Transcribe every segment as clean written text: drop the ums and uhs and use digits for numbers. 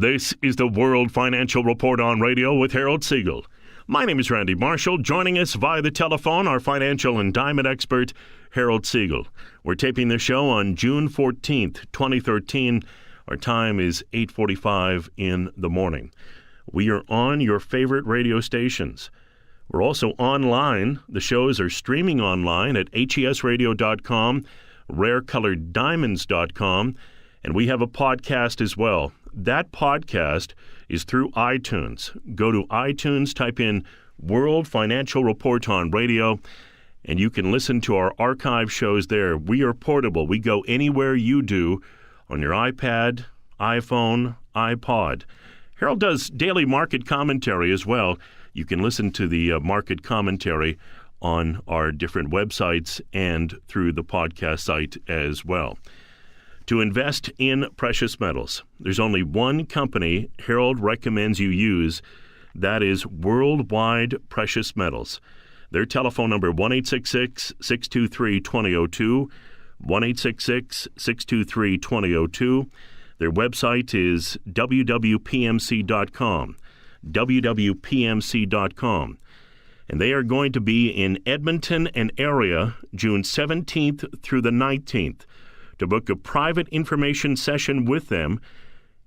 This is the World Financial Report on Radio with Harold Siegel. My name is Randy Marshall. Joining us via the telephone, our financial and diamond expert, Harold Siegel. We're taping the show on June 14th, 2013. Our time is 8:45 in the morning. We are on your favorite radio stations. We're also online. The shows are streaming online at HESradio.com, rarecoloreddiamonds.com, and we have a podcast as well. That podcast is through iTunes. Go to iTunes, type in World Financial Report on Radio, and you can listen to our archive shows there. We are portable. We go anywhere you do on your iPad, iPhone, iPod. Harold does daily market commentary as well. You can listen to the market commentary on our different websites and through the podcast site as well. To invest in precious metals, there's only one company Harold recommends you use. That is Worldwide Precious Metals. Their telephone number, 1-866-623-2002, 1-866-623-2002. Their website is www.pmc.com, www.pmc.com. And they are going to be in Edmonton and area June 17th through the 19th. To book a private information session with them,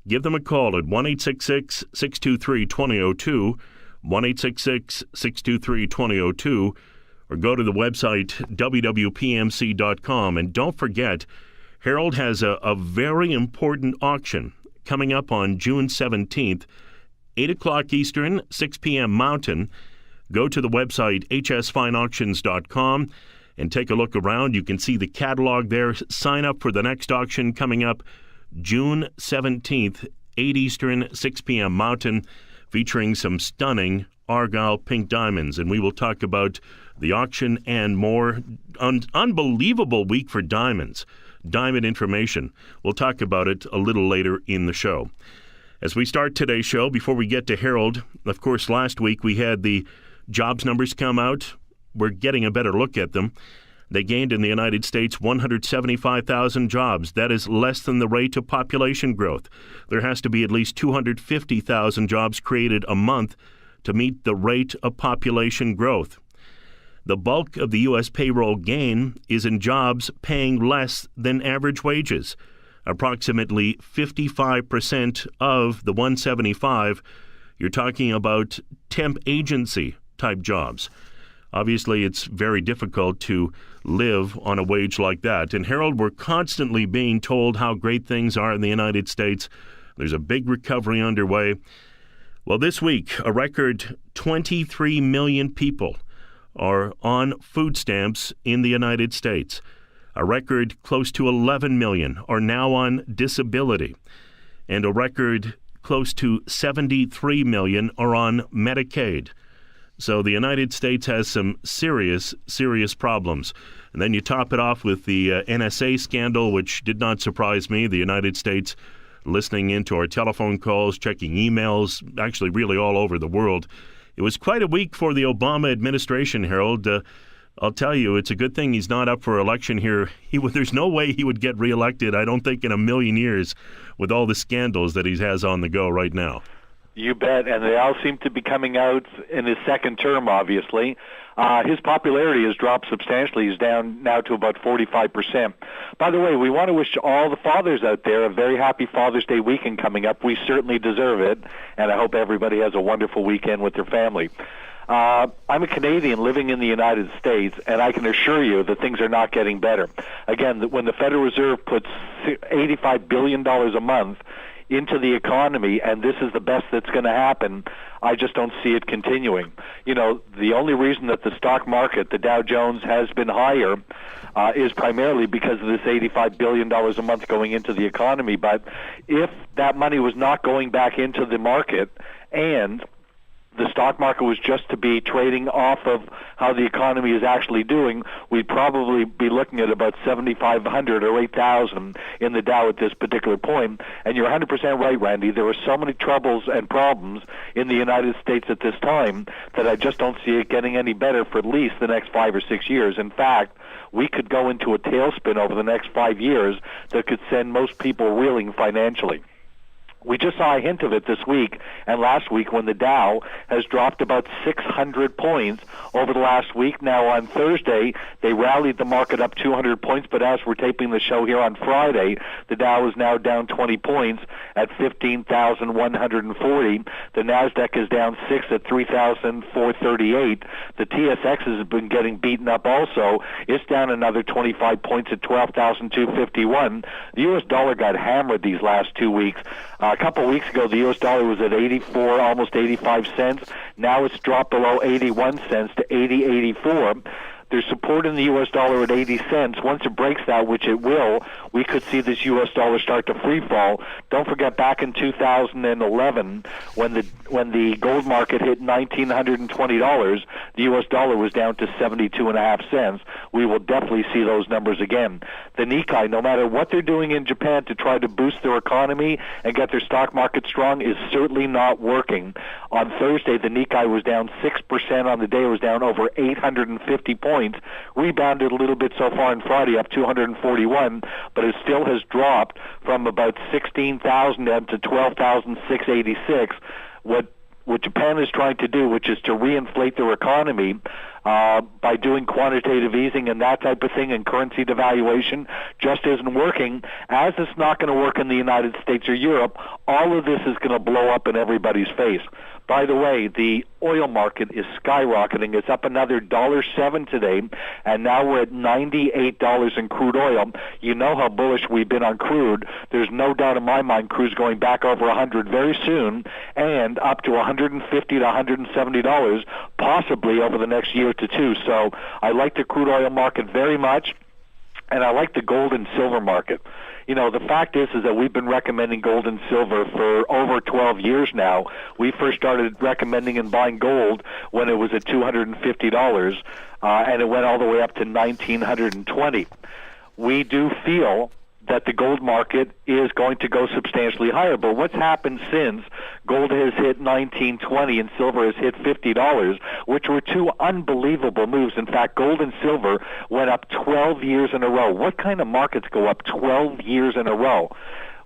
give them a call at 1-866-623-2002, 1-866-623-2002, or go to the website www.pmc.com. And don't forget, Harold has a very important auction coming up on June 17th, 8 o'clock Eastern, 6 p.m. Mountain. Go to the website hsfineauctions.com. and take a look around. You can see the catalog there. Sign up for the next auction coming up June 17th, 8 Eastern, 6 p.m. Mountain, featuring some stunning Argyle pink diamonds. And we will talk about the auction and more. Unbelievable week for diamonds. Diamond information. We'll talk about it a little later in the show. As we start today's show, before we get to Harold, of course, last week we had the jobs numbers come out. We're getting a better look at them. They gained in the United States 175,000 jobs. That is less than the rate of population growth. There has to be at least 250,000 jobs created a month to meet the rate of population growth. The bulk of the U.S. payroll gain is in jobs paying less than average wages. Approximately 55% of the 175, you're talking about temp agency type jobs. Obviously, it's very difficult to live on a wage like that. And Harold, we're constantly being told how great things are in the United States. There's a big recovery underway. Well, this week, a record 23 million people are on food stamps in the United States. A record close to 11 million are now on disability. And a record close to 73 million are on Medicaid. So the United States has some serious problems. And then you top it off with the NSA scandal, which did not surprise me. The United States listening into our telephone calls, checking emails, actually really all over the world. It was quite a week for the Obama administration, Harold. I'll tell you, it's a good thing he's not up for election here. There's no way he would get reelected, I don't think, in a million years with all the scandals that he has on the go right now. You bet, and they all seem to be coming out in his second term, obviously. His popularity has dropped substantially. He's down now to about 45%. By the way, we want to wish all the fathers out there a very happy Father's Day weekend coming up. We certainly deserve it, and I hope everybody has a wonderful weekend with their family. I'm a Canadian living in the United States, and I can assure you that things are not getting better. Again, when the Federal Reserve puts $85 billion a month into the economy, and this is the best that's going to happen, I just don't see it continuing. You know, the only reason that the stock market, the Dow Jones, has been higher is primarily because of this $85 billion a month going into the economy. But if that money was not going back into the market and the stock market was just to be trading off of how the economy is actually doing, we'd probably be looking at about 7,500 or 8,000 in the Dow at this particular point. And you're 100% right, Randy. There are so many troubles and problems in the United States at this time that I just don't see it getting any better for at least the next 5 or 6 years. In fact, we could go into a tailspin over the next 5 years that could send most people reeling financially. We just saw a hint of it this week and last week when the Dow has dropped about 600 points over the last week. Now on Thursday, they rallied the market up 200 points, but as we're taping the show here on Friday, the Dow is now down 20 points at 15,140. The NASDAQ is down 6 at 3,438. The TSX has been getting beaten up also. It's down another 25 points at 12,251. The U.S. dollar got hammered these last 2 weeks. A couple of weeks ago, the U.S. dollar was at 84, almost 85 cents. Now it's dropped below 81 cents to 80.84. There's support in the U.S. dollar at 80 cents. Once it breaks that, which it will, we could see this U.S. dollar start to free fall. Don't forget, back in 2011, when the gold market hit $1,920, the U.S. dollar was down to 72.5 cents. We will definitely see those numbers again. The Nikkei, no matter what they're doing in Japan to try to boost their economy and get their stock market strong, is certainly not working. On Thursday, the Nikkei was down 6% on the day. It was down over 850 points. Rebounded a little bit so far on Friday, up 241, but it still has dropped from about 16,000 down to 12,686. What Japan is trying to do, which is to reinflate their economy by doing quantitative easing and that type of thing, and currency devaluation, just isn't working. As it's not going to work in the United States or Europe, all of this is going to blow up in everybody's face. By the way, the oil market is skyrocketing. It's up another $1.07 today, and now we're at $98 in crude oil. You know how bullish we've been on crude. There's no doubt in my mind crude's going back over 100 very soon, and up to $150 to $170, possibly over the next year to two. So I like the crude oil market very much, and I like the gold and silver market. You know, the fact is that we've been recommending gold and silver for over 12 years now. We first started recommending and buying gold when it was at $250, and it went all the way up to $1,920. We do feel that the gold market is going to go substantially higher. But what's happened since gold has hit $19.20 and silver has hit $50, which were two unbelievable moves. In fact, gold and silver went up 12 years in a row. What kind of markets go up 12 years in a row?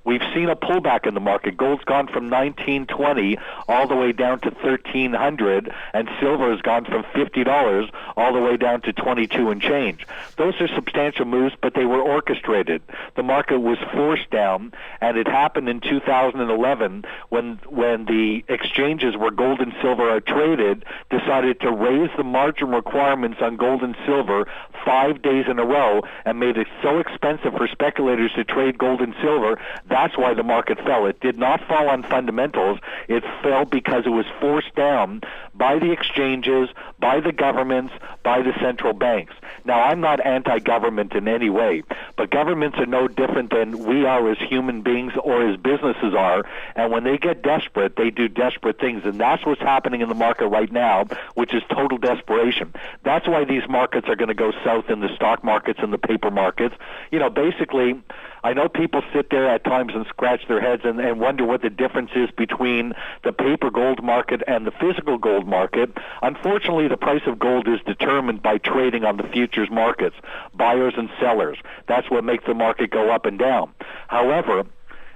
We've seen a pullback in the market. Gold's gone from $19.20 all the way down to $1,300, and silver has gone from $50 all the way down to $22 and change. Those are substantial moves, but they were orchestrated. The market was forced down, and it happened in 2011 when the exchanges where gold and silver are traded decided to raise the margin requirements on gold and silver 5 days in a row and made it so expensive for speculators to trade gold and silver. That's why the market fell. It did not fall on fundamentals. It fell because it was forced down by the exchanges, by the governments, by the central banks. Now, I'm not anti-government in any way, but governments are no different than we are as human beings or as businesses are, and when they get desperate, they do desperate things, and that's what's happening in the market right now, which is total desperation. That's why these markets are going to go south in the stock markets and the paper markets. You know, basically, I know people sit there at times and scratch their heads and wonder what the difference is between the paper gold market and the physical gold market. Unfortunately, the price of gold is determined by trading on the futures markets, buyers and sellers. That's what makes the market go up and down. However,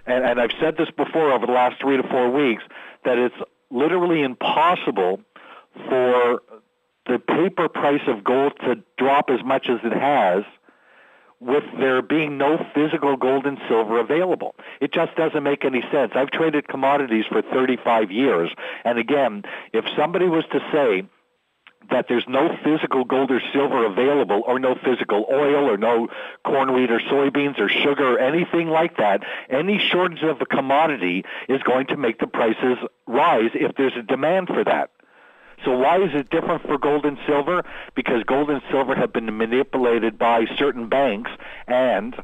and I've said this before over the last 3 to 4 weeks, that it's literally impossible for the paper price of gold to drop as much as it has with there being no physical gold and silver available. It just doesn't make any sense. I've traded commodities for 35 years, and again, if somebody was to say that there's no physical gold or silver available, or no physical oil, or no corn, wheat, or soybeans, or sugar, or anything like that, any shortage of a commodity is going to make the prices rise if there's a demand for that. So why is it different for gold and silver? Because gold and silver have been manipulated by certain banks, and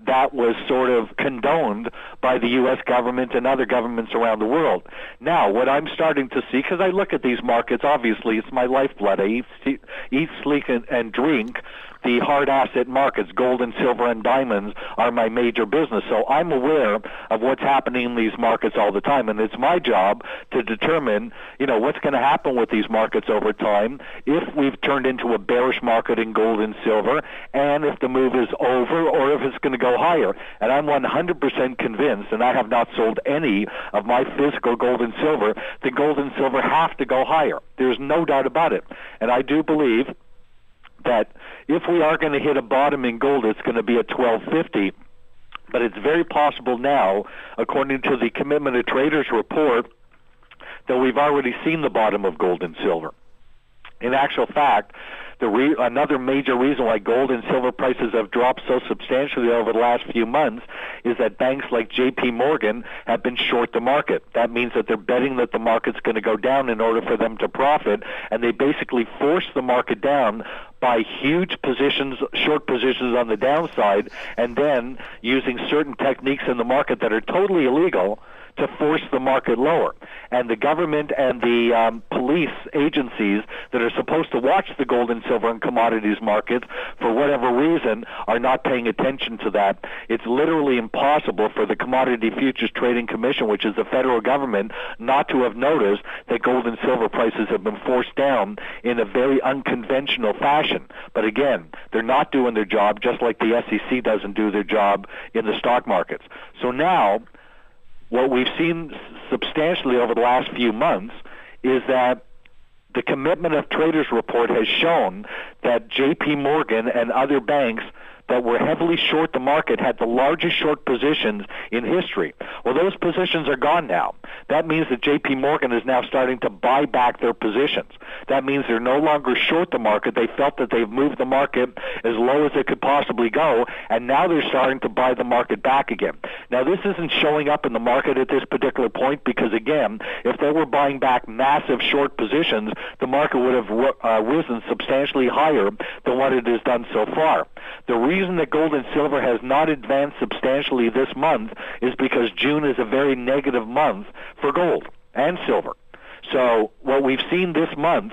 that was sort of condoned by the U.S. government and other governments around the world. Now, what I'm starting to see, because I look at these markets, obviously it's my lifeblood. I eat sleep, and drink the hard asset markets. Gold and silver and diamonds are my major business. So I'm aware of what's happening in these markets all the time, and it's my job to determine, you know, what's going to happen with these markets over time, if we've turned into a bearish market in gold and silver, and if the move is over or if it's going to go go higher. And I'm 100% convinced, and I have not sold any of my physical gold and silver, the gold and silver have to go higher. There's no doubt about it. And I do believe that if we are going to hit a bottom in gold, it's going to be at 1250. But it's very possible now, according to the Commitment of Traders report, that we've already seen the bottom of gold and silver. In actual fact, another major reason why gold and silver prices have dropped so substantially over the last few months is that banks like J.P. Morgan have been short the market. That means that they're betting that the market's going to go down in order for them to profit, and they basically force the market down by huge positions, short positions on the downside, and then using certain techniques in the market that are totally illegal to force the market lower. And the government and the police agencies that are supposed to watch the gold and silver and commodities markets, for whatever reason, are not paying attention to that. It's literally impossible for the Commodity Futures Trading Commission, which is the federal government, not to have noticed that gold and silver prices have been forced down in a very unconventional fashion. But again, they're not doing their job, just like the SEC doesn't do their job in the stock markets. So now, what we've seen substantially over the last few months is that the Commitment of Traders report has shown that J.P. Morgan and other banks that were heavily short the market had the largest short positions in history. Well, those positions are gone now. That means that J.P. Morgan is now starting to buy back their positions. That means they're no longer short the market. They felt that they've moved the market as low as it could possibly go, and now they're starting to buy the market back again. Now, this isn't showing up in the market at this particular point because, again, if they were buying back massive short positions, the market would have risen substantially higher than what it has done so far. The reason that gold and silver has not advanced substantially this month is because June is a very negative month for gold and silver. So what we've seen this month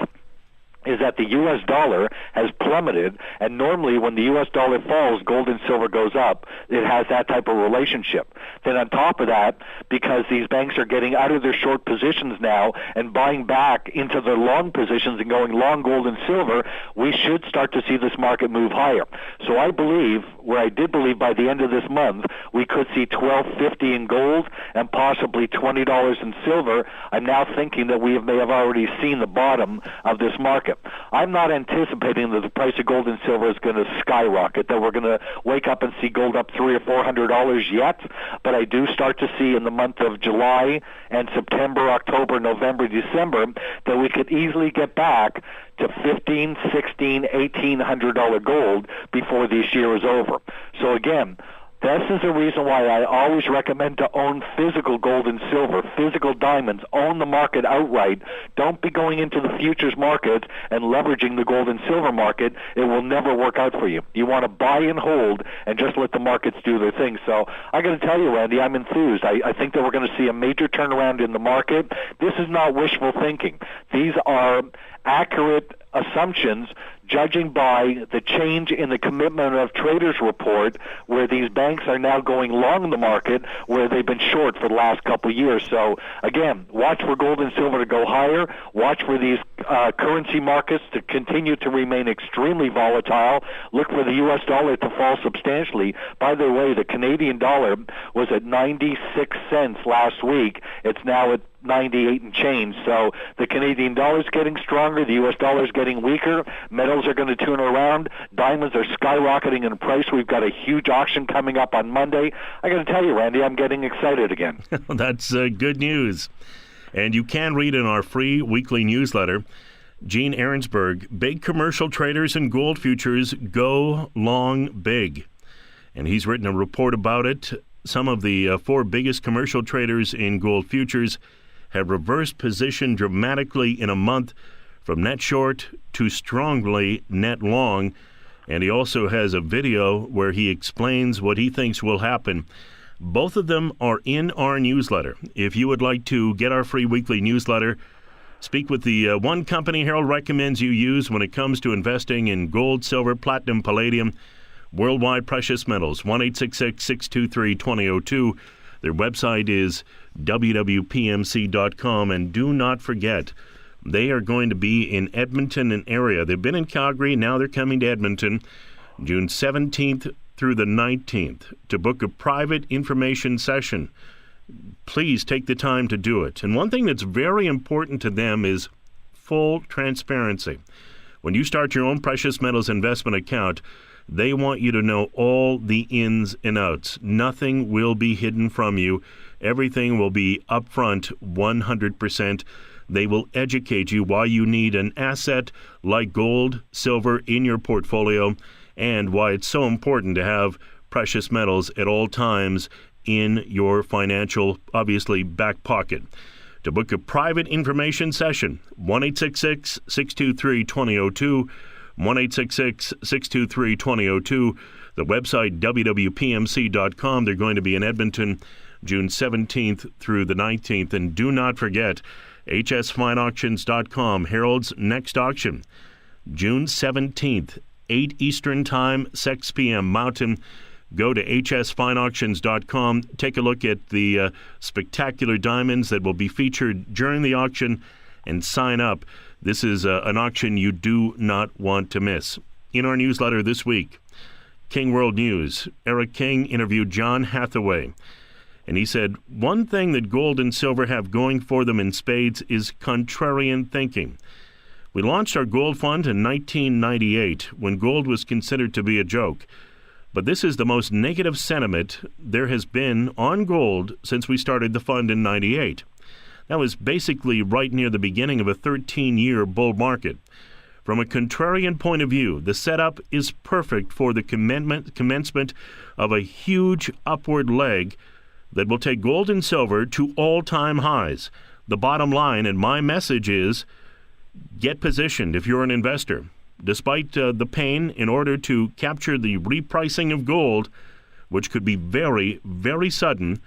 is that the U.S. dollar has plummeted, and normally when the U.S. dollar falls, gold and silver goes up. It has that type of relationship. Then on top of that, because these banks are getting out of their short positions now and buying back into their long positions and going long gold and silver, we should start to see this market move higher. So I believe, where I did believe by the end of this month, we could see $12.50 in gold and possibly $20 in silver. I'm now thinking that we may have already seen the bottom of this market. I'm not anticipating that the price of gold and silver is going to skyrocket, that we're going to wake up and see gold up $300 or $400 yet, but I do start to see in the month of July and September, October, November, December that we could easily get back to $1,500, $1,600, $1,800 gold before this year is over. So again, this is the reason why I always recommend to own physical gold and silver, physical diamonds. Own the market outright. Don't be going into the futures market and leveraging the gold and silver market. It will never work out for you. You want to buy and hold and just let the markets do their thing. So I got to tell you, Randy, I'm enthused. I think that we're going to see a major turnaround in the market. This is not wishful thinking. These are accurate assumptions judging by the change in the Commitment of Traders report, where these banks are now going long the market where they've been short for the last couple of years. So again, watch for gold and silver to go higher. Watch for these currency markets to continue to remain extremely volatile. Look for the U.S. dollar to fall substantially. By the way, the Canadian dollar was at 96 cents last week. It's now at 98 and change. So the Canadian dollar is getting stronger. The U.S. dollar is getting weaker. Metals are going to turn around. Diamonds are skyrocketing in price. We've got a huge auction coming up on Monday. I got to tell you, Randy, I'm getting excited again. That's good news. And you can read in our free weekly newsletter, Gene Ahrensberg, Big Commercial Traders in Gold Futures Go Long Big. And he's written a report about it. Some of the four biggest commercial traders in gold futures have reversed position dramatically in a month from net short to strongly net long. And he also has a video where he explains what he thinks will happen. Both of them are in our newsletter. If you would like to get our free weekly newsletter, speak with the one company Harold recommends you use when it comes to investing in gold, silver, platinum, palladium, worldwide precious metals, 1-866-623-2002. Their website is wwpmc.com. And do not forget, they are going to be in Edmonton and area. They've been in Calgary, now they're coming to Edmonton, June 17th through the 19th to book a private information session. Please take the time to do it. And one thing that's very important to them is full transparency. When you start your own precious metals investment account, they want you to know all the ins and outs. Nothing will be hidden from you. Everything will be upfront 100%. They will educate you why you need an asset like gold, silver in your portfolio, and why it's so important to have precious metals at all times in your financial, obviously, back pocket. To book a private information session, 1-866-623-2002, 1-866-623-2002, the website www.pmc.com. They're going to be in Edmonton June 17th through the 19th. And do not forget, hsfineauctions.com, Herald's next auction, June 17th, 8 Eastern Time, 6 p.m. Mountain. Go to hsfineauctions.com. Take a look at the spectacular diamonds that will be featured during the auction and sign up. This is an auction you do not want to miss. In our newsletter this week, King World News, Eric King interviewed John Hathaway. And he said, one thing that gold and silver have going for them in spades is contrarian thinking. We launched our gold fund in 1998 when gold was considered to be a joke. But this is the most negative sentiment there has been on gold since we started the fund in 98. That was basically right near the beginning of a 13-year bull market. From a contrarian point of view, the setup is perfect for the commencement of a huge upward leg that will take gold and silver to all-time highs. The bottom line, and my message is, get positioned if you're an investor. Despite the pain, in order to capture the repricing of gold, which could be very, very sudden.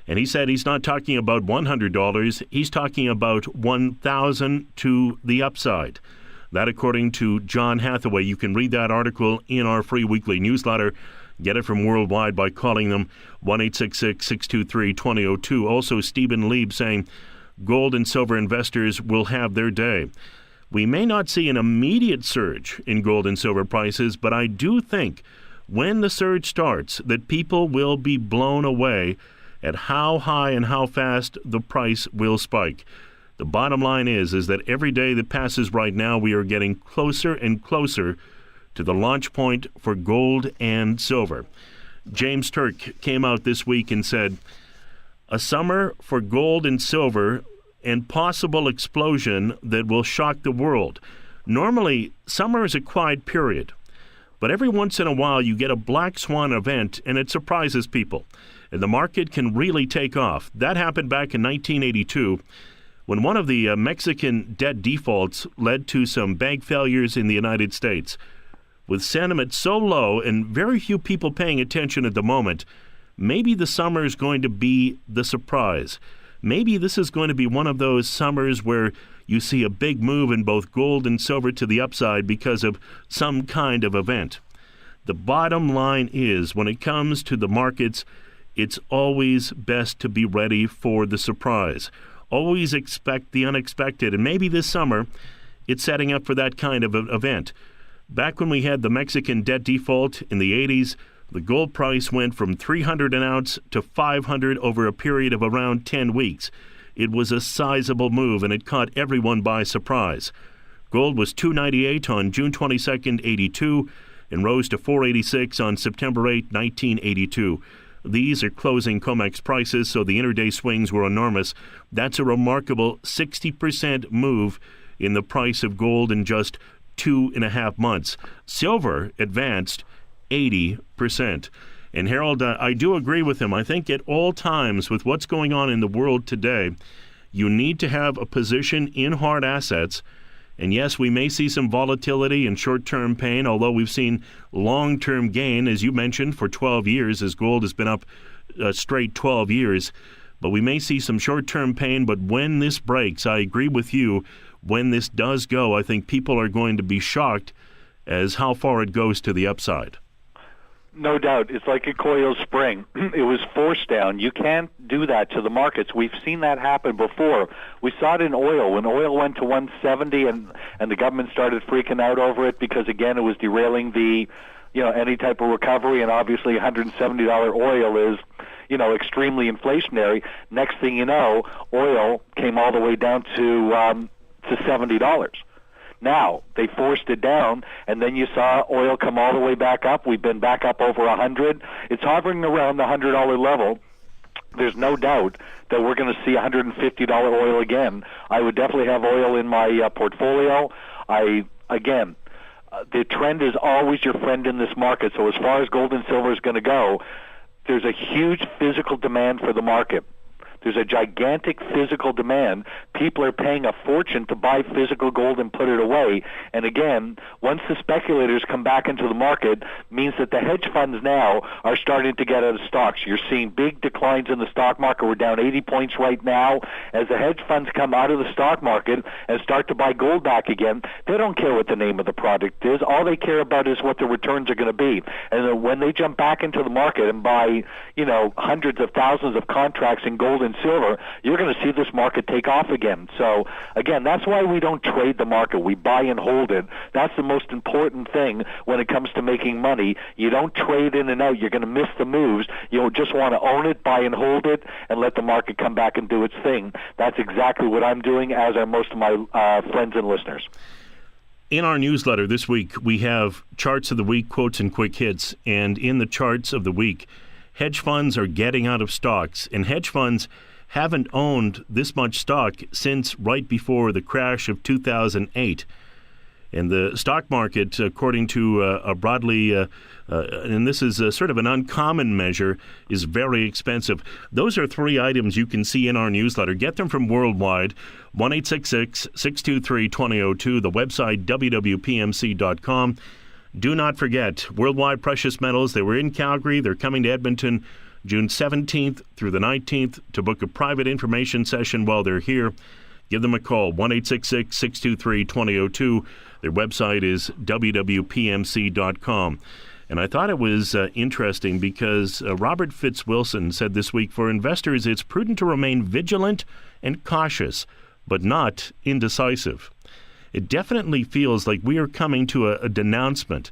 And he said he's not talking about $100, he's talking about $1,000 to the upside. That, according to John Hathaway. You can read that article in our free weekly newsletter. Get it from Worldwide by calling them 1-866-623-2002. Also, Stephen Lieb saying gold and silver investors will have their day. We may not see an immediate surge in gold and silver prices, but I do think when the surge starts that people will be blown away at how high and how fast the price will spike. The bottom line is that every day that passes right now, we are getting closer and closer to the launch point for gold and silver. James Turk came out this week and said, a summer for gold and silver and possible explosion that will shock the world. Normally, summer is a quiet period, but every once in a while you get a black swan event and it surprises people, and the market can really take off. That happened back in 1982 when one of the Mexican debt defaults led to some bank failures in the United States. With sentiment so low and very few people paying attention at the moment, maybe the summer is going to be the surprise. Maybe this is going to be one of those summers where you see a big move in both gold and silver to the upside because of some kind of event. The bottom line is, when it comes to the markets, it's always best to be ready for the surprise. Always expect the unexpected, and maybe this summer it's setting up for that kind of event. Back when we had the Mexican debt default in the 80s, the gold price went from $300 an ounce to $500 over a period of around 10 weeks. It was a sizable move, and it caught everyone by surprise. Gold was $298 on June 22nd, 82, and rose to $486 on September 8, 1982. These are closing COMEX prices, so the intraday swings were enormous. That's a remarkable 60% move in the price of gold in just 2.5 months. Silver advanced 80%. And Harold, I do agree with him. I think at all times with what's going on in the world today, you need to have a position in hard assets. And yes, we may see some volatility and short-term pain, although we've seen long-term gain, as you mentioned, for 12 years, as gold has been up straight 12 years. But we may see some short-term pain, but when this breaks, I agree with you, when this does go, I think people are going to be shocked as how far it goes to the upside. No doubt. It's like a coiled spring. It was forced down. You can't do that to the markets. We've seen that happen before. We saw it in oil. When oil went to 170 and the government started freaking out over it because, again, it was derailing the any type of recovery, and obviously $170 oil is, extremely inflationary. Next thing you know, oil came all the way down to $70. Now, they forced it down, and then you saw oil come all the way back up. We've been back up over 100. It's hovering around the $100 level. There's no doubt that we're going to see $150 oil again. I would definitely have oil in my portfolio. The trend is always your friend in this market. So as far as gold and silver is going to go, there's a huge physical demand for the market. There's a gigantic physical demand. People are paying a fortune to buy physical gold and put it away. And again, once the speculators come back into the market, means that the hedge funds now are starting to get out of stocks. You're seeing big declines in the stock market. We're down 80 points right now. As the hedge funds come out of the stock market and start to buy gold back again, they don't care what the name of the product is. All they care about is what the returns are going to be. And then when they jump back into the market and buy, hundreds of thousands of contracts in gold and silver, you're going to see this market take off again. So again, that's why we don't trade the market. We buy and hold it. That's the most important thing when it comes to making money. You don't trade in and out. You're going to miss the moves. You just want to own it, buy and hold it, and let the market come back and do its thing. That's exactly what I'm doing, as are most of my friends and listeners. In our newsletter this week, we have charts of the week, quotes, and quick hits. And in the charts of the week, hedge funds are getting out of stocks, and hedge funds haven't owned this much stock since right before the crash of 2008. And the stock market, according to a broadly, and this is sort of an uncommon measure, is very expensive. Those are three items you can see in our newsletter. Get them from Worldwide, 1-866-623-2002, the website wwpmc.com. Do not forget, Worldwide Precious Metals, they were in Calgary. They're coming to Edmonton June 17th through the 19th to book a private information session while they're here. Give them a call, 1-866-623-2002. Their website is wwpmc.com. And I thought it was interesting because Robert Fitzwilson said this week, for investors, it's prudent to remain vigilant and cautious, but not indecisive. It definitely feels like we are coming to a denouncement,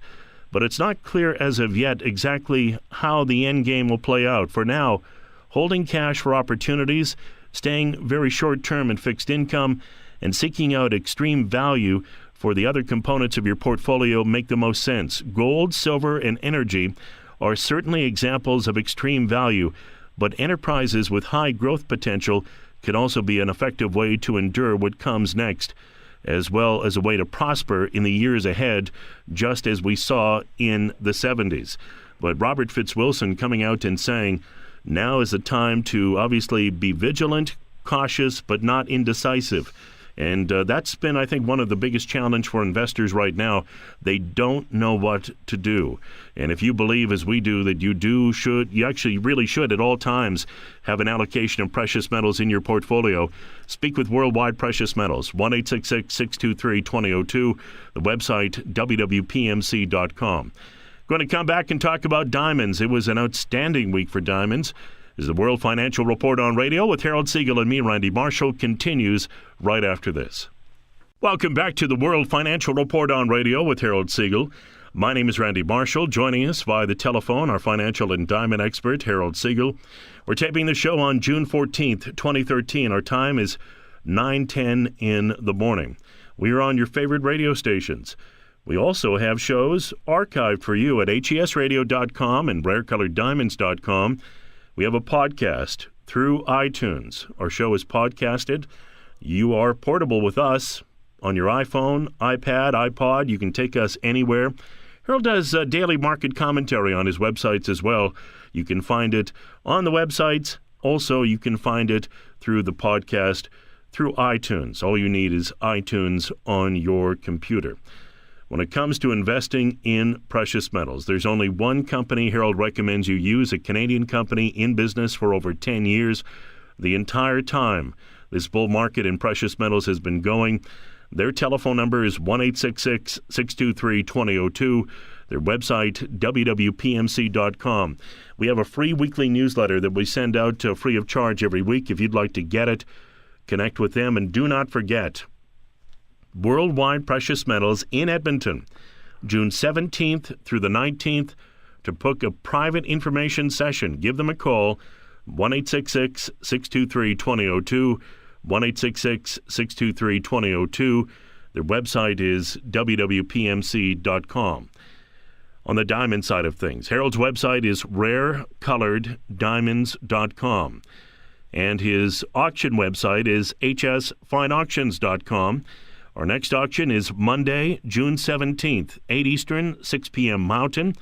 but it's not clear as of yet exactly how the end game will play out. For now, holding cash for opportunities, staying very short-term in fixed income, and seeking out extreme value for the other components of your portfolio make the most sense. Gold, silver, and energy are certainly examples of extreme value, but enterprises with high growth potential can also be an effective way to endure what comes next, as well as a way to prosper in the years ahead, just as we saw in the 70s. But Robert Fitzwilson coming out and saying, now is the time to obviously be vigilant, cautious, but not indecisive. And that's been, I think, one of the biggest challenge for investors right now. They don't know what to do. And if you believe, as we do, that you actually really should at all times have an allocation of precious metals in your portfolio, speak with Worldwide Precious Metals, 1-866-623-2002, the website wwpmc.com. Going to come back and talk about diamonds. It was an outstanding week for diamonds. As the World Financial Report on Radio with Harold Siegel and me, Randy Marshall, continues right after this. Welcome back to the World Financial Report on Radio with Harold Siegel. My name is Randy Marshall. Joining us via the telephone, our financial and diamond expert, Harold Siegel. We're taping the show on June 14th, 2013. Our time is 9:10 in the morning. We are on your favorite radio stations. We also have shows archived for you at HESradio.com and RareColoredDiamonds.com. We have a podcast through iTunes. Our show is podcasted. You are portable with us on your iPhone, iPad, iPod. You can take us anywhere. Harold does daily market commentary on his websites as well. You can find it on the websites. Also, you can find it through the podcast through iTunes. All you need is iTunes on your computer. When it comes to investing in precious metals, there's only one company Harold recommends you use, a Canadian company in business for over 10 years. The entire time this bull market in precious metals has been going. Their telephone number is 1-866-623-2002. Their website, wwpmc.com. We have a free weekly newsletter that we send out free of charge every week. If you'd like to get it, connect with them. And do not forget, Worldwide Precious Metals in Edmonton June 17th through the 19th, to book a private information session. Give them a call, 1-866-623-2002, 1-866-623-2002. Their website is wwpmc.com. On the diamond side of things, Harold's website is rarecoloreddiamonds.com. And his auction website is hsfineauctions.com. Our next auction is Monday, June 17th, 8 Eastern, 6 p.m. Mountain.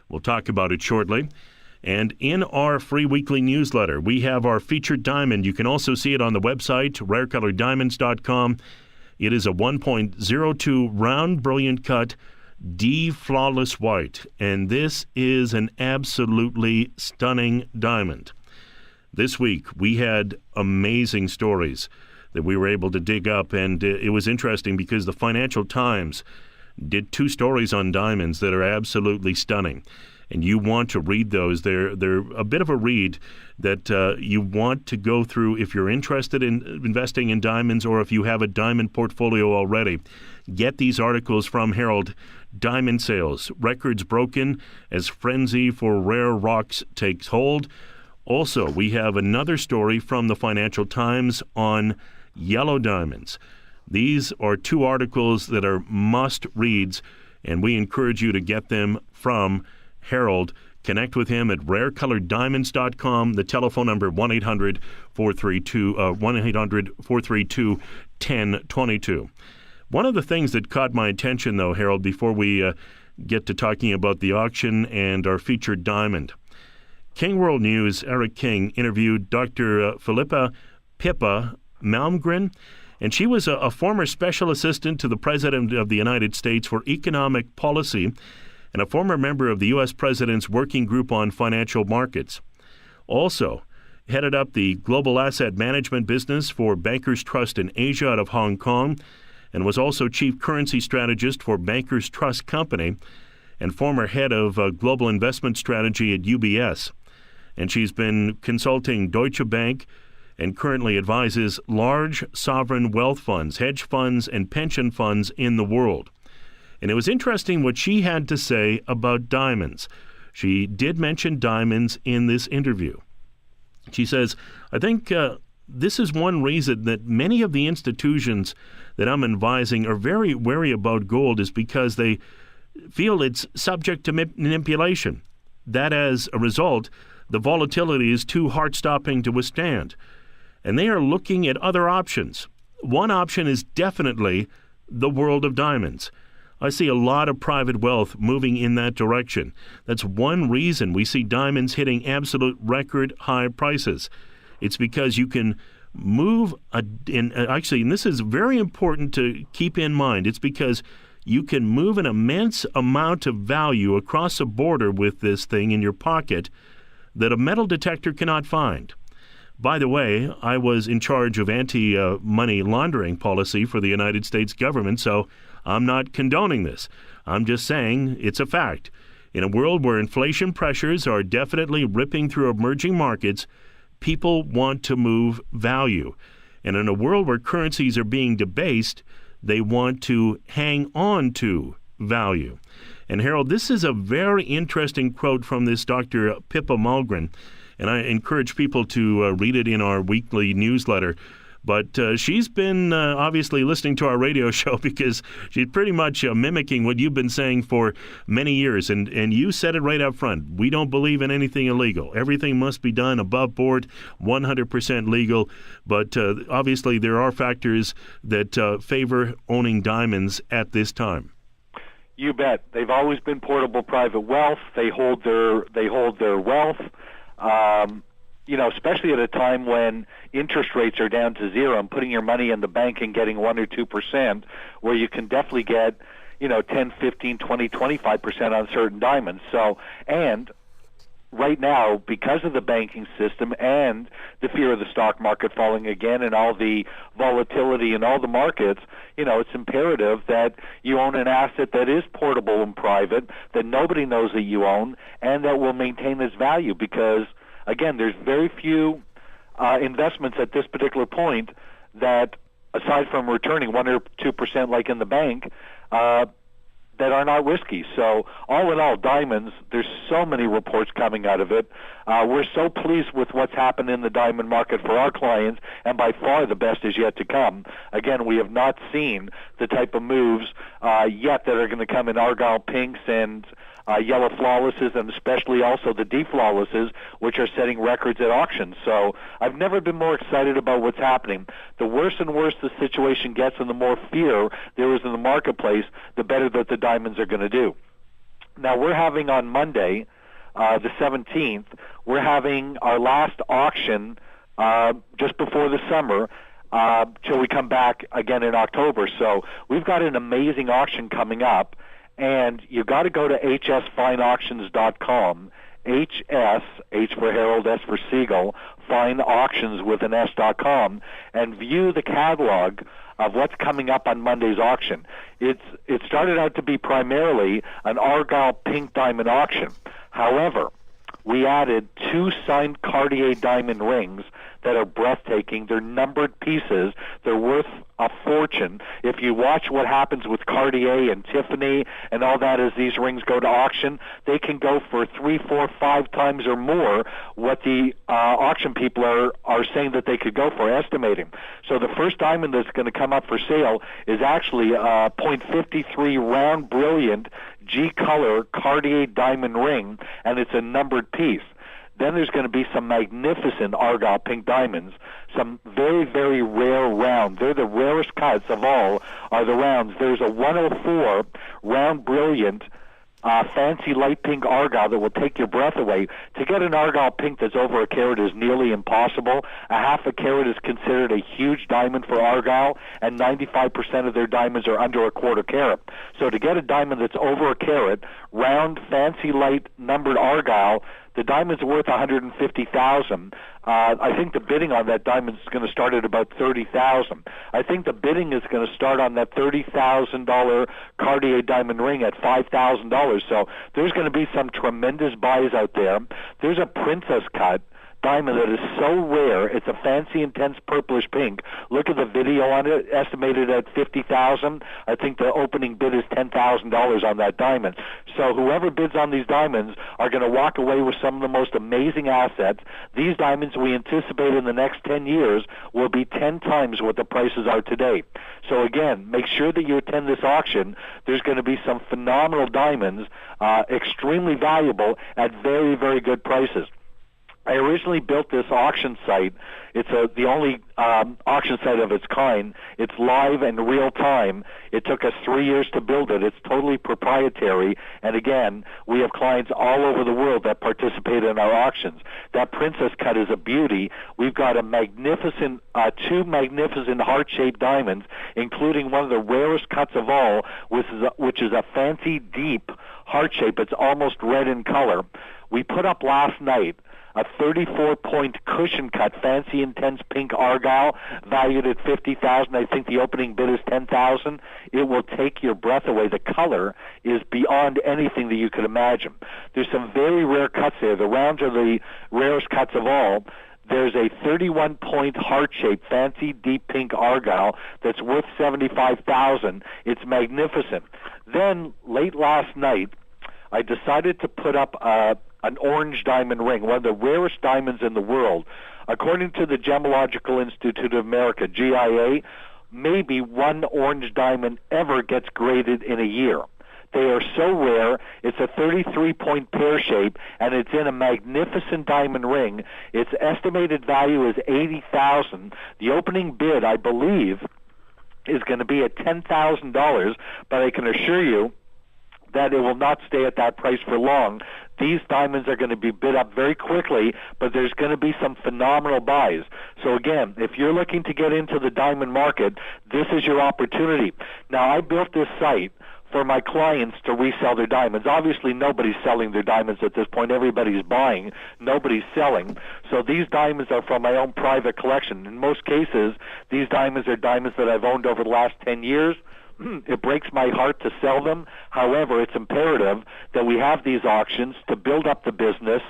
We'll talk about it shortly. And in our free weekly newsletter, we have our featured diamond. You can also see it on the website, rarecoloreddiamonds.com. It is a 1.02 round brilliant cut D flawless white, and this is an absolutely stunning diamond. This week we had amazing stories that we were able to dig up, and it was interesting because the Financial Times did 2 stories on diamonds that are absolutely stunning, and you want to read those. They're a bit of a read that you want to go through if you're interested in investing in diamonds, or if you have a diamond portfolio already. Get these articles from Harold. Diamond sales, records broken as frenzy for rare rocks takes hold. Also, we have another story from the Financial Times on yellow diamonds. These are 2 articles that are must-reads, and we encourage you to get them from Harold. Connect with him at rarecoloreddiamonds.com. The telephone number 1-800-432-1022. One of the things that caught my attention, though, Harold, before we get to talking about the auction and our featured diamond, King World News' Eric King interviewed Dr. Philippa Pippa Malmgren, and she was a former special assistant to the President of the United States for Economic Policy and a former member of the U.S. President's Working Group on Financial Markets. Also, headed up the global asset management business for Bankers Trust in Asia out of Hong Kong, and was also chief currency strategist for Bankers Trust Company and former head of global investment strategy at UBS. And she's been consulting Deutsche Bank and currently advises large sovereign wealth funds, hedge funds, and pension funds in the world. And it was interesting what she had to say about diamonds. She did mention diamonds in this interview. She says, I think this is one reason that many of the institutions that I'm advising are very wary about gold, is because they feel it's subject to manipulation. That as a result, the volatility is too heart-stopping to withstand. And they are looking at other options. One option is definitely the world of diamonds. I see a lot of private wealth moving in that direction. That's one reason we see diamonds hitting absolute record high prices. It's because you can move, and this is very important to keep in mind, it's because you can move an immense amount of value across a border with this thing in your pocket that a metal detector cannot find. By the way, I was in charge of anti-money laundering policy for the United States government, so I'm not condoning this. I'm just saying it's a fact. In a world where inflation pressures are definitely ripping through emerging markets, people want to move value. And in a world where currencies are being debased, they want to hang on to value. And Harold, this is a very interesting quote from this Dr. Pippa Malmgren, and I encourage people to read it in our weekly newsletter. But she's been obviously listening to our radio show, because she's pretty much mimicking what you've been saying for many years. And you said it right up front. We don't believe in anything illegal. Everything must be done above board, 100% legal. But obviously there are factors that favor owning diamonds at this time. You bet. They've always been portable private wealth. They hold their wealth. Especially at a time when interest rates are down to zero, and putting your money in the bank and getting 1 or 2%, where you can definitely get, 10, 15, 20, 25% on certain diamonds. So, and right now, because of the banking system and the fear of the stock market falling again and all the volatility in all the markets, it's imperative that you own an asset that is portable and private, that nobody knows that you own, and that will maintain its value, because again, there's very few investments at this particular point that, aside from returning 1 or 2% like in the bank, that are not risky. So all in all, diamonds, there's so many reports coming out of it. We're so pleased with what's happened in the diamond market for our clients, and by far the best is yet to come. Again, we have not seen the type of moves yet that are going to come in Argyle pinks and yellow flawlesses, and especially also the deep flawlesses, which are setting records at auctions. So I've never been more excited about what's happening. The worse and worse the situation gets and the more fear there is in the marketplace, the better that the diamonds are going to do. Now, we're having on Monday, the 17th, we're having our last auction just before the summer, till we come back again in October. So we've got an amazing auction coming up. And you got to go to hsfineauctions.com, HS, H for Harold, S for Seagull, Fine Auctions with an S.com, and view the catalog of what's coming up on Monday's auction. It started out to be primarily an Argyle pink diamond auction. However, we added 2 signed Cartier diamond rings that are breathtaking. They're numbered pieces. They're worth a fortune. If you watch what happens with Cartier and Tiffany and all that as these rings go to auction, they can go for 3, 4, 5 times or more what the auction people are saying that they could go for, estimating. So the first diamond that's going to come up for sale is actually a .53 round brilliant G-color Cartier diamond ring, and it's a numbered piece. Then there's going to be some magnificent Argyle pink diamonds, some very, very rare round. They're the rarest cuts of all are the rounds. There's a 104 round brilliant fancy light pink Argyle that will take your breath away. To get an Argyle pink that's over a carat is nearly impossible. A half a carat is considered a huge diamond for Argyle, and 95% of their diamonds are under a quarter carat. So to get a diamond that's over a carat, round, fancy light numbered Argyle, the diamond's worth $150,000. I think the bidding on that diamond is going to start at about $30,000. I think the bidding is going to start on that $30,000 Cartier diamond ring at $5,000. So there's going to be some tremendous buys out there. There's a princess cut diamond that is so rare. It's a fancy, intense purplish pink. Look at the video on it, estimated at $50,000. I think the opening bid is $10,000 on that diamond. So whoever bids on these diamonds are going to walk away with some of the most amazing assets. These diamonds we anticipate in the next 10 years will be 10 times what the prices are today. So again, make sure that you attend this auction. There's going to be some phenomenal diamonds, extremely valuable at very, very good prices. I originally built this auction site. It's the only auction site of its kind. It's live and real time. It took us 3 years to build it. It's totally proprietary. And again, we have clients all over the world that participate in our auctions. That princess cut is a beauty. We've got a magnificent, 2 magnificent heart-shaped diamonds, including one of the rarest cuts of all, which is a fancy, deep heart shape. It's almost red in color. We put up last night a 34-point cushion cut, fancy, intense pink Argyle, valued at $50,000. I think the opening bid is $10,000. It will take your breath away. The color is beyond anything that you could imagine. There's some very rare cuts there. The rounds are the rarest cuts of all. There's a 31-point heart-shaped, fancy, deep pink Argyle that's worth $75,000. It's magnificent. Then, late last night, I decided to put up an orange diamond ring, one of the rarest diamonds in the world. According to the Gemological Institute of America, GIA, maybe one orange diamond ever gets graded in a year. They are so rare. It's a 33-point pear shape, and it's in a magnificent diamond ring. Its estimated value is $80,000. The opening bid, I believe, is going to be at $10,000, but I can assure you that it will not stay at that price for long. These diamonds are going to be bid up very quickly, but there's going to be some phenomenal buys. So again, if you're looking to get into the diamond market, this is your opportunity. Now, I built this site for my clients to resell their diamonds. Obviously, nobody's selling their diamonds at this point. Everybody's buying. Nobody's selling. So these diamonds are from my own private collection. In most cases, these diamonds are diamonds that I've owned over the last 10 years. It breaks my heart to sell them. However, it's imperative that we have these auctions to build up the business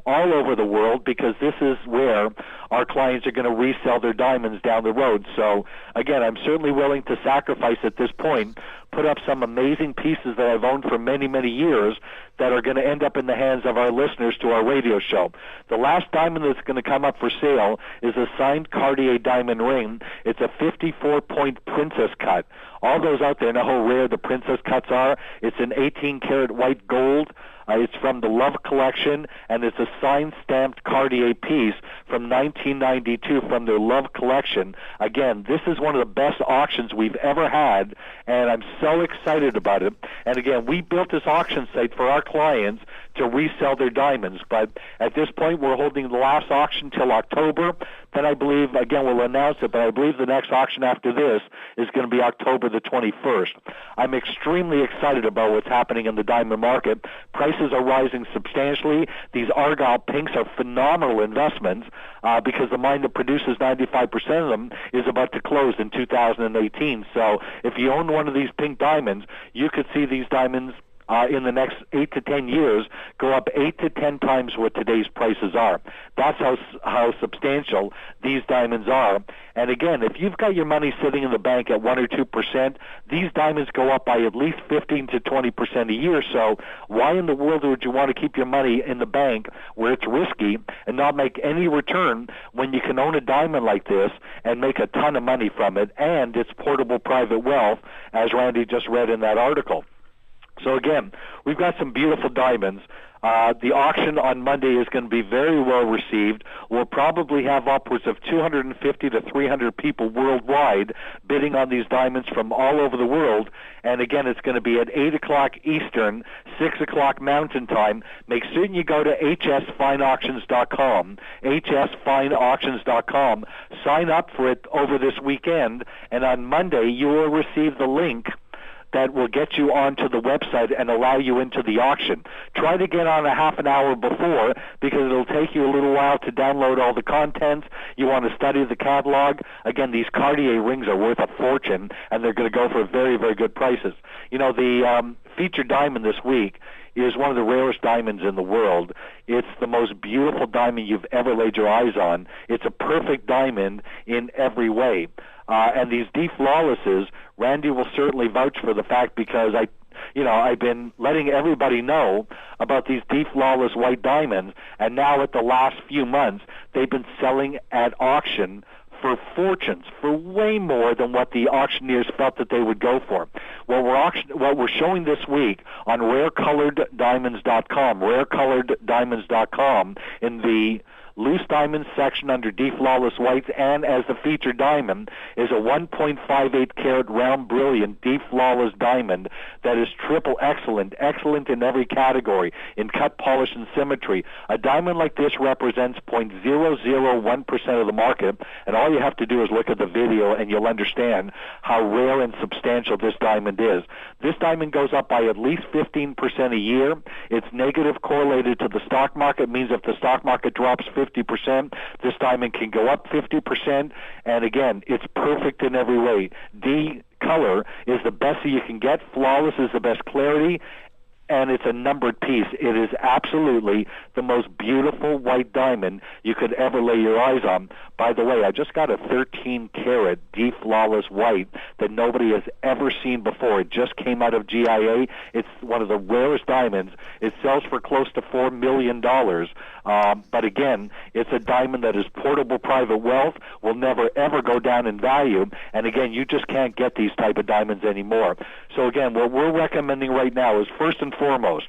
all over the world, because this is where our clients are going to resell their diamonds down the road. So, again, I'm certainly willing to sacrifice at this point put up some amazing pieces that I've owned for many, many years that are going to end up in the hands of our listeners to our radio show. The last diamond that's going to come up for sale is a signed Cartier diamond ring. It's a 54-point princess cut. All those out there know how rare the princess cuts are. It's an 18-karat white gold. It's from the Love collection, and it's a signed stamped Cartier piece from 1992 from their Love collection. Again, this is one of the best auctions we've ever had, and I'm so excited about it. And again, we built this auction site for our clients to resell their diamonds, but at this point we're holding the last auction till October. Then I believe, again, we'll announce it, but I believe the next auction after this is going to be October the 21st. I'm extremely excited about what's happening in the diamond market. Prices are rising substantially. These Argyle pinks are phenomenal investments because the mine that produces 95% of them is about to close in 2018. So if you own one of these pink diamonds, you could see these diamonds in the next 8 to 10 years go up 8 to 10 times what today's prices are. That's how substantial these diamonds are. And again, if you've got your money sitting in the bank at 1 or 2%, these diamonds go up by at least 15 to 20% a year. So why in the world would you want to keep your money in the bank where it's risky and not make any return when you can own a diamond like this and make a ton of money from it, and it's portable private wealth, as Randy just read in that article. So again, we've got some beautiful diamonds. The auction on Monday is going to be very well received. We'll probably have upwards of 250 to 300 people worldwide bidding on these diamonds from all over the world. And again, it's going to be at 8 o'clock Eastern, 6 o'clock Mountain Time. Make certain you go to hsfineauctions.com, hsfineauctions.com. Sign up for it over this weekend, and on Monday you will receive the link that will get you onto the website and allow you into the auction. Try to get on a half an hour before, because it'll take you a little while to download all the contents. You want to study the catalog. Again, these Cartier rings are worth a fortune, and they're going to go for very, very good prices. You know, the featured diamond this week is one of the rarest diamonds in the world. It's the most beautiful diamond you've ever laid your eyes on. It's a perfect diamond in every way. And these D flawlesses, Randy will certainly vouch for the fact, because I've been letting everybody know about these D flawless white diamonds, and now at the last few months, they've been selling at auction for fortunes, for way more than what the auctioneers felt that they would go for. What we're showing this week on rarecoloreddiamonds.com, in the loose diamonds section under D flawless whites, and as the featured diamond, is a 1.58 carat round brilliant D flawless diamond that is triple excellent in every category, in cut, polish, and symmetry. A diamond like this represents 0.001% of the market, and all you have to do is look at the video and you'll understand how rare and substantial this diamond is. This diamond goes up by at least 15% a year. It's negative correlated to the stock market, means if the stock market drops 50%, this diamond can go up 50%, and again, it's perfect in every way. D color is the best that you can get. Flawless is the best clarity, and it's a numbered piece. It is absolutely the most beautiful white diamond you could ever lay your eyes on. By the way, I just got a 13-karat D flawless white that nobody has ever seen before. It just came out of GIA. It's one of the rarest diamonds. It sells for close to $4 million. But again, it's a diamond that is portable private wealth, will never, ever go down in value. And again, you just can't get these type of diamonds anymore. So again, what we're recommending right now is, first and foremost,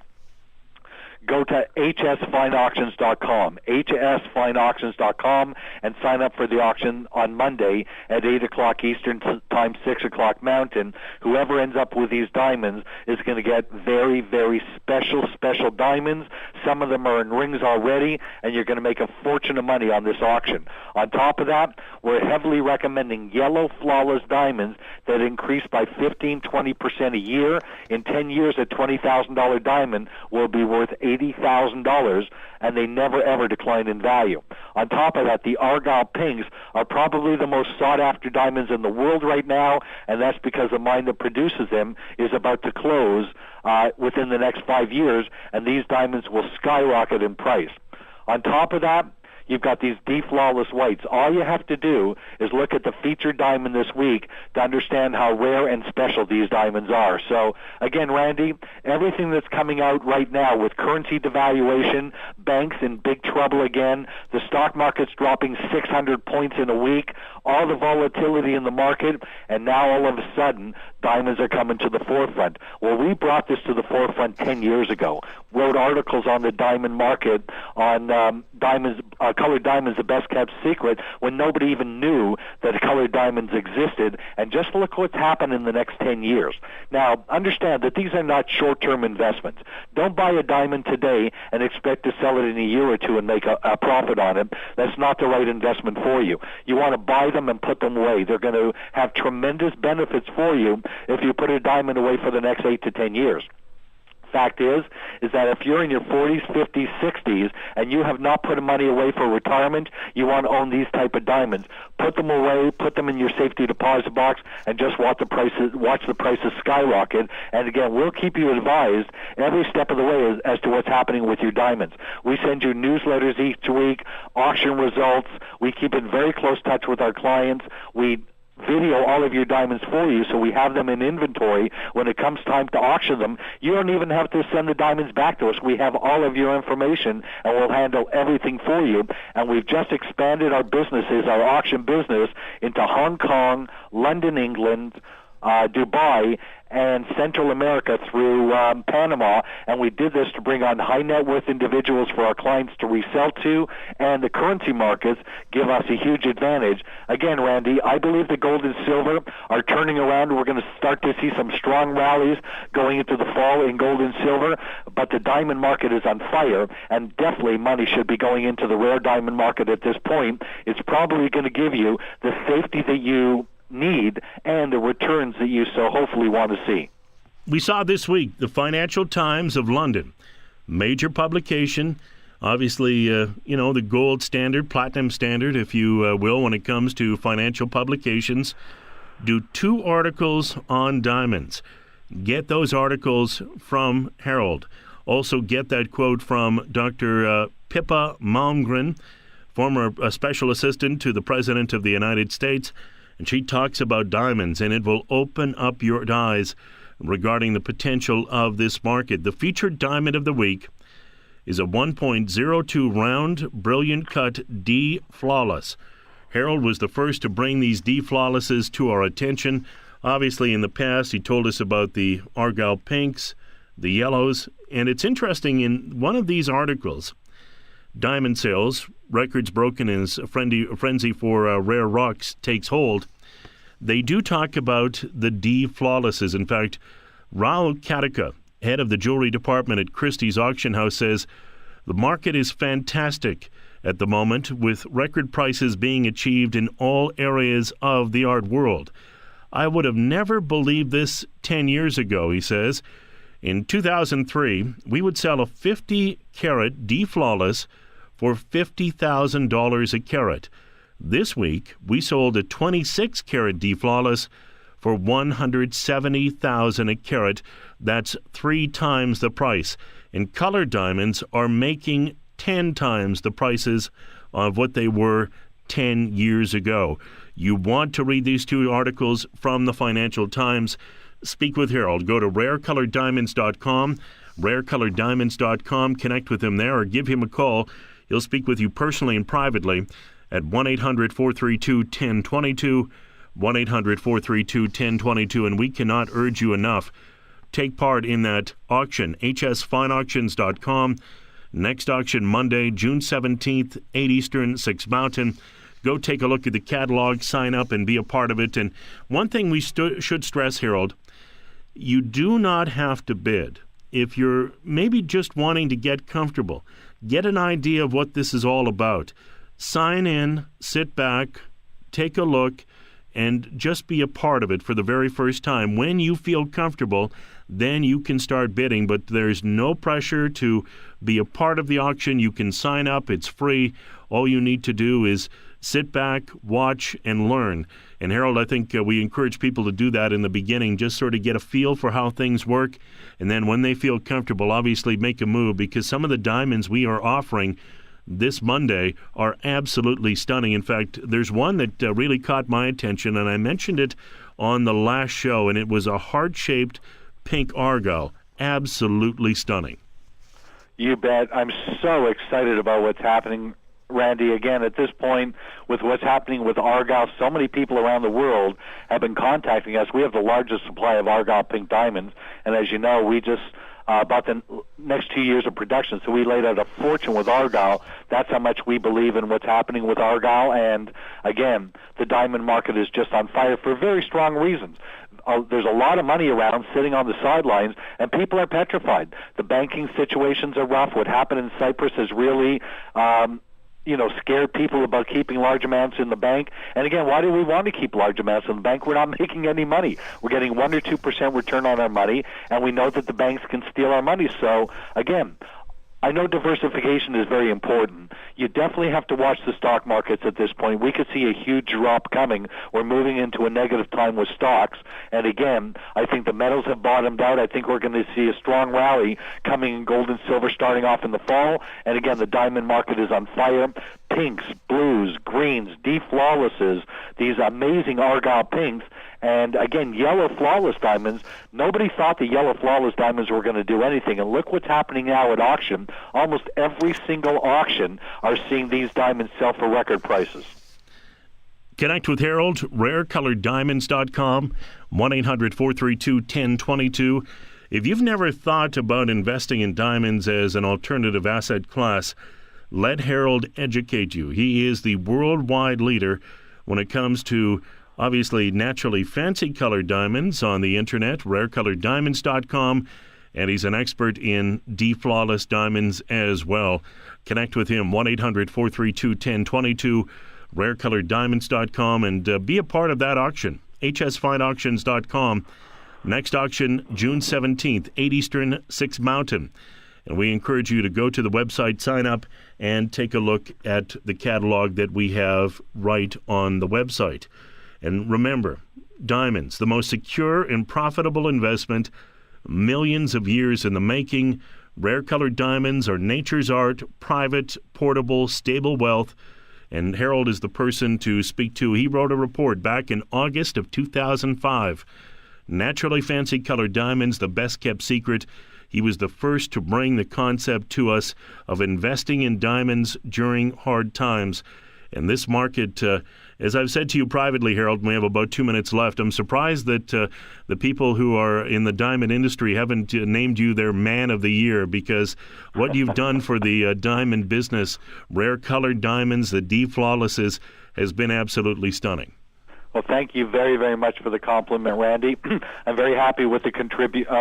go to hsfineauctions.com, hsfineauctions.com, and sign up for the auction on Monday at 8 o'clock Eastern Time, 6 o'clock Mountain. Whoever ends up with these diamonds is going to get very, very special diamonds. Some of them are in rings already, and you're going to make a fortune of money on this auction. On top of that, we're heavily recommending yellow flawless diamonds that increase by 15-20% a year. In 10 years, a $20,000 diamond will be worth $80,000, and they never ever decline in value. On top of that, the Argyle pinks are probably the most sought-after diamonds in the world right now, and that's because the mine that produces them is about to close within the next 5 years, and these diamonds will skyrocket in price. On top of that, you've got these flawless whites. All you have to do is look at the featured diamond this week to understand how rare and special these diamonds are. So, again, Randy, everything that's coming out right now with currency devaluation, banks in big trouble again, the stock market's dropping 600 points in a week, all the volatility in the market, and now all of a sudden, diamonds are coming to the forefront. Well, we brought this to the forefront 10 years ago, wrote articles on the diamond market, on diamonds, colored diamonds, the best kept secret, when nobody even knew that colored diamonds existed, and just look what's happened in the next 10 years. Now, understand that these are not short-term investments. Don't buy a diamond today and expect to sell it in a year or two and make a profit on it. That's not the right investment for you. You want to buy them and put them away. They're going to have tremendous benefits for you if you put a diamond away for the next 8 to 10 years. Fact is that if you're in your 40s, 50s, 60s, and you have not put money away for retirement, you want to own these type of diamonds. Put them away, put them in your safety deposit box, and just watch the prices skyrocket. And again, we'll keep you advised every step of the way as to what's happening with your diamonds. We send you newsletters each week, auction results. We keep in very close touch with our clients. We video all of your diamonds for you, so we have them in inventory. When it comes time to auction them, you don't even have to send the diamonds back to us. We have all of your information, and we'll handle everything for you. And we've just expanded our businesses, our auction business, into Hong Kong, London, England, Dubai, and Central America through Panama, and we did this to bring on high net worth individuals for our clients to resell to, and the currency markets give us a huge advantage. Again, Randy, I believe the gold and silver are turning around. We're going to start to see some strong rallies going into the fall in gold and silver, but the diamond market is on fire, and definitely money should be going into the rare diamond market at this point. It's probably going to give you the safety that you need and the returns that you so hopefully want to see. We saw this week the Financial Times of London, major publication, obviously, the gold standard, platinum standard, if you will, when it comes to financial publications, do 2 articles on diamonds. Get those articles from Herald. Also get that quote from Dr. Pippa Malmgren, former special assistant to the President of the United States. And she talks about diamonds, and it will open up your eyes regarding the potential of this market. The featured diamond of the week is a 1.02 round, brilliant cut D Flawless. Harold was the first to bring these D Flawlesses to our attention. Obviously, in the past, he told us about the Argyle Pinks, the Yellows, and it's interesting, in one of these articles, Diamond Sales, Records Broken as a Frenzy for Rare Rocks takes hold, they do talk about the D Flawlesses. In fact, Raul Katika, head of the jewelry department at Christie's Auction House, says the market is fantastic at the moment, with record prices being achieved in all areas of the art world. I would have never believed this 10 years ago, he says. In 2003, we would sell a 50-carat D Flawless for $50,000 a carat. This week, we sold a 26-carat D Flawless for $170,000 a carat. That's 3 times the price. And colored diamonds are making 10 times the prices of what they were 10 years ago. You want to read these 2 articles from the Financial Times. Speak with Harold. Go to rarecoloreddiamonds.com, rarecoloreddiamonds.com. Connect with him there or give him a call. He'll speak with you personally and privately at 1-800-432-1022, 1-800-432-1022. And we cannot urge you enough. Take part in that auction, hsfineauctions.com. Next auction Monday, June 17th, 8 Eastern, 6 Mountain. Go take a look at the catalog, sign up, and be a part of it. And one thing we should stress, Harold, you do not have to bid. If you're maybe just wanting to get comfortable, get an idea of what this is all about, sign in, sit back, take a look, and just be a part of it for the very first time. When you feel comfortable, then you can start bidding, but there's no pressure to be a part of the auction. You can sign up. It's free. All you need to do is sit back, watch, and learn. And Harold, I think we encourage people to do that in the beginning, just sort of get a feel for how things work, and then when they feel comfortable, obviously make a move, because some of the diamonds we are offering, this Monday are absolutely stunning. In fact, there's one that really caught my attention, and I mentioned it on the last show, and it was a heart-shaped pink argyle. Absolutely stunning. You bet. I'm so excited about what's happening, Randy. Again, at this point, with what's happening with argyle, so many people around the world have been contacting us. We have the largest supply of argyle pink diamonds, and as you know, we just bought the next 2 years of production, so we laid out a fortune with argyle. That's how much we believe in what's happening with argyle, and again, the diamond market is just on fire for very strong reasons. There's a lot of money around sitting on the sidelines, and people are petrified. The banking situations are rough. What happened in Cyprus has really scared people about keeping large amounts in the bank. And again, why do we want to keep large amounts in the bank? We're not making any money. We're getting 1 or 2% return on our money, and we know that the banks can steal our money. So again, I know diversification is very important. You definitely have to watch the stock markets at this point. We could see a huge drop coming. We're moving into a negative time with stocks. And again, I think the metals have bottomed out. I think we're going to see a strong rally coming in gold and silver starting off in the fall. And again, the diamond market is on fire. Pinks, blues, greens, flawlesses, these amazing argyle pinks. And again, yellow flawless diamonds, nobody thought the yellow flawless diamonds were going to do anything. And look what's happening now at auction. Almost every single auction are seeing these diamonds sell for record prices. Connect with Harold, rarecoloreddiamonds.com, 1-800-432-1022. If you've never thought about investing in diamonds as an alternative asset class, let Harold educate you. He is the worldwide leader when it comes to obviously naturally fancy colored diamonds on the internet, rarecoloreddiamonds.com, and he's an expert in flawless diamonds as well. Connect with him, 1-800-432-1022, rarecoloreddiamonds.com, and be a part of that auction, hsfineauctions.com. Next auction, June 17th, 8 Eastern, 6 Mountain. And we encourage you to go to the website, sign up, and take a look at the catalog that we have right on the website. And remember, diamonds, the most secure and profitable investment, millions of years in the making. Rare colored diamonds are nature's art, private, portable, stable wealth. And Harold is the person to speak to. He wrote a report back in August of 2005. Naturally fancy colored diamonds, the best kept secret. He was the first to bring the concept to us of investing in diamonds during hard times. And this market, as I've said to you privately, Harold, we have about 2 minutes left. I'm surprised that the people who are in the diamond industry haven't named you their man of the year, because what you've done for the diamond business, rare colored diamonds, the flawlesses, has been absolutely stunning. Well, thank you very, very much for the compliment, Randy. I'm very happy with the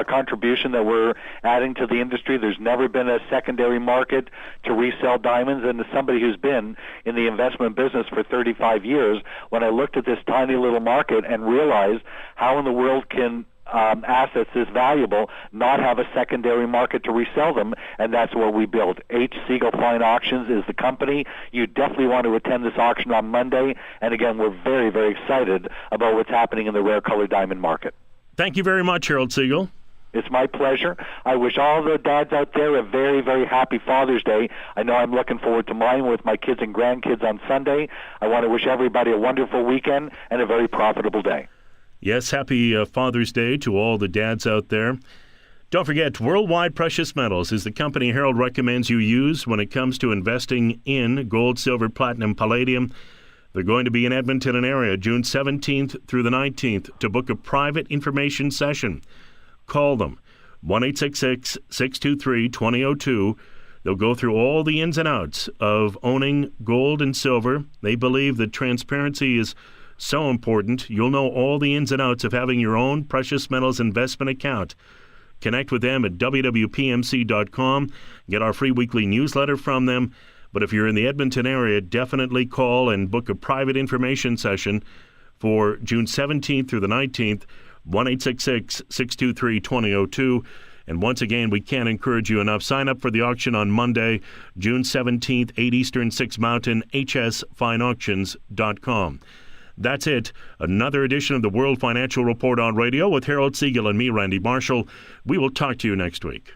contribution that we're adding to the industry. There's never been a secondary market to resell diamonds, and as somebody who's been in the investment business for 35 years, when I looked at this tiny little market and realized how in the world can assets this valuable not have a secondary market to resell them, and that's what we built. H. Siegel Fine Auctions is the company. You definitely want to attend this auction on Monday, and again, we're very, very excited about what's happening in the rare colored diamond market. Thank you very much, Harold Siegel. It's my pleasure. I wish all the dads out there a very, very happy Father's Day. I know I'm looking forward to mine with my kids and grandkids on Sunday. I want to wish everybody a wonderful weekend and a very profitable day. Yes, happy Father's Day to all the dads out there. Don't forget, Worldwide Precious Metals is the company Harold recommends you use when it comes to investing in gold, silver, platinum, palladium. They're going to be in Edmonton and area June 17th through the 19th. To book a private information session, call them, 1-866-623-2002. They'll go through all the ins and outs of owning gold and silver. They believe that transparency is so important. You'll know all the ins and outs of having your own precious metals investment account. Connect with them at wwpmc.com. Get our free weekly newsletter from them. But if you're in the Edmonton area, definitely call and book a private information session for June 17th through the 19th, 1-866-623-2002. And once again, we can't encourage you enough. Sign up for the auction on Monday, June 17th, 8 Eastern, 6 Mountain, hsfineauctions.com. That's it. Another edition of the World Financial Report on radio with Harold Siegel and me, Randy Marshall. We will talk to you next week.